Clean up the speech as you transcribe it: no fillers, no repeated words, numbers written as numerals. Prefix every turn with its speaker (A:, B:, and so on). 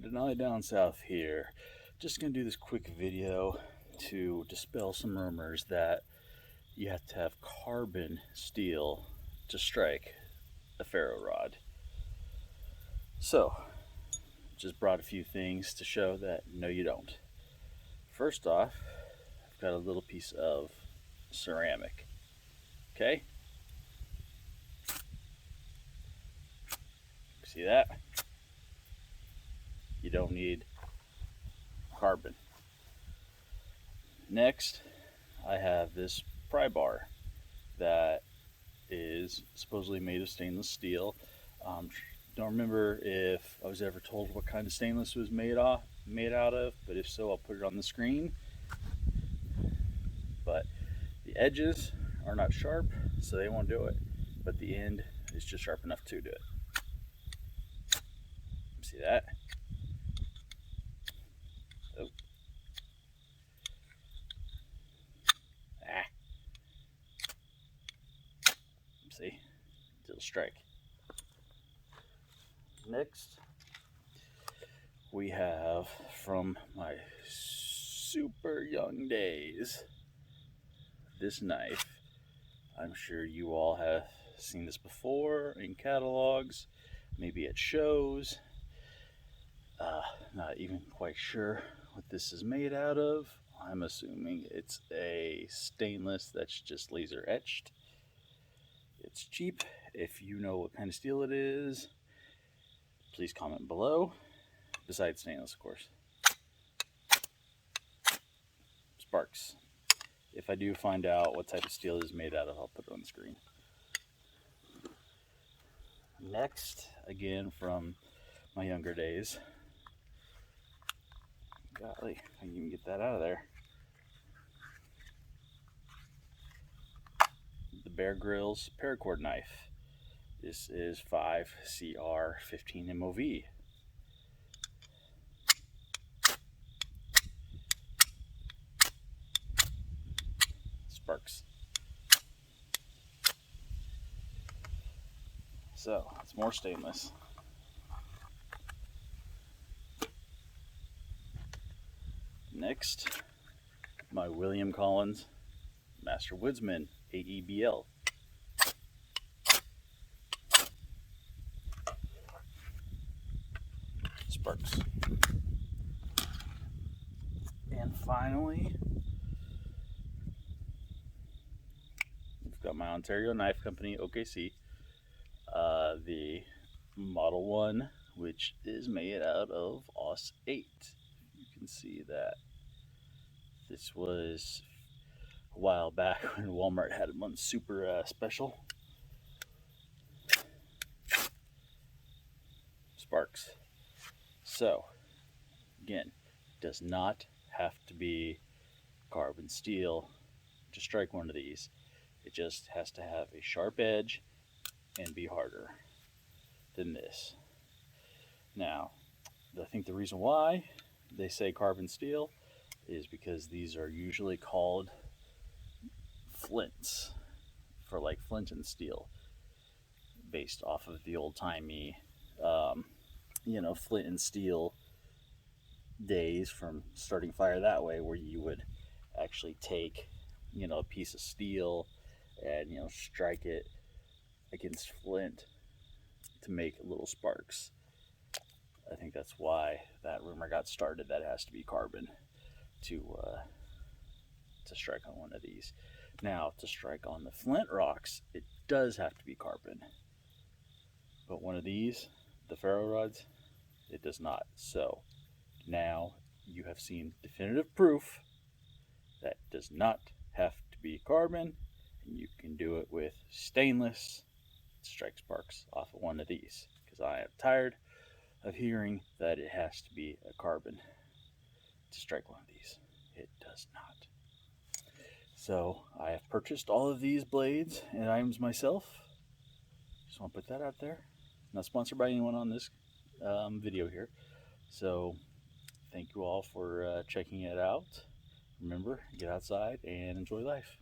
A: DenaliDownSouth here. Just going to do this quick video to dispel some rumors that you have to have carbon steel to strike a ferro rod. So, just brought a few things to show that no, you don't. First off, I've got a little piece of ceramic. Okay? See that? You don't need carbon. Next, I have this pry bar that is supposedly made of stainless steel. Don't remember if I was ever told what kind of stainless it was made out of, but if so, I'll put it on the screen. But the edges are not sharp, so they won't do it. But the end is just sharp enough to do it. See that? Oh. See? It'll strike. Next, we have from my super young days this knife. I'm sure you all have seen this before in catalogs, maybe at shows. Not even quite sure what this is made out of. I'm assuming it's a stainless that's just laser etched. It's cheap. If you know what kind of steel it is, please comment below. Besides stainless, of course. Sparks. If I do find out what type of steel it is made out of, I'll put it on the screen. Next, again from my younger days. Golly, I can even get that out of there. The Bear Grylls paracord knife. This is 5CR15 MOV. Sparks. So, it's more stainless. Next, my William Collins Master Woodsman AEBL. Sparks. And finally, we've got my Ontario Knife Company, OKC, the Model 1, which is made out of Aus 8. You can see that. This was a while back when Walmart had them on super special. Sparks. So, again, does not have to be carbon steel to strike one of these. It just has to have a sharp edge and be harder than this. Now, I think the reason why they say carbon steel is because these are usually called flints, for like flint and steel, based off of the old-timey flint and steel days from starting fire that way, where you would actually take a piece of steel and strike it against flint to make little sparks. I think that's why that rumor got started, that it has to be carbon to strike on one of these. Now, to strike on the flint rocks, it does have to be carbon, but one of these, the ferro rods, it does not. So now you have seen definitive proof that it does not have to be carbon, and you can do it with stainless to strike sparks off of one of these, because I am tired of hearing that it has to be a carbon to strike one of these. It does not. So I have purchased all of these blades and items myself. Just want to put that out there. Not sponsored by anyone on this video here. So thank you all for checking it out. Remember, get outside and enjoy life.